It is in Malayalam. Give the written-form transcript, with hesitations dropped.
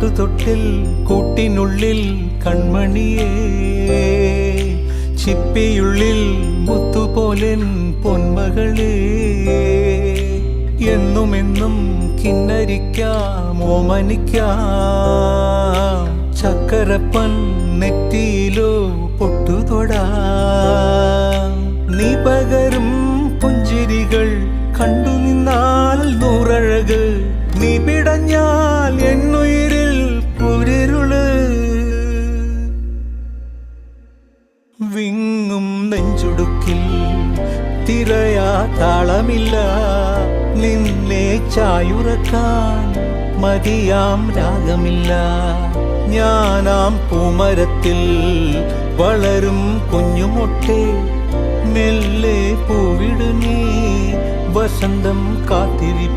പാട്ടുതൊട്ടിൽ കൂട്ടിനുള്ളിൽ കൺമണിയേ, ചിപ്പിയുള്ളിൽ മുത്തുപോലെൻ പൊന്മകളേ. എന്നുമെന്നും കിന്നരിക്കാം ഓമനിക്കാം, ചക്കരപ്പൻ നെറ്റിയിലോ പൊട്ടുതൊടാം. നീ പകരും പുഞ്ചിരികൾ കണ്ടു നിന്നാൽ നൂറഴക്, നീ പിടഞ്ഞാൽ എന്നുയിരിൽ കുരിരുള്. വിങ്ങും നെഞ്ചുടുക്കിൽ തിരയാ താളമില്ല, നിന്നെ ചായുറക്കാൻ മതിയാം രാഗമില്ല. ഞാനാം പൂമരത്തിൽ വളരും കുഞ്ഞുമൊട്ടെ, മെല്ലെ പൂവിടു നീ വസന്തം കാത്തിരി.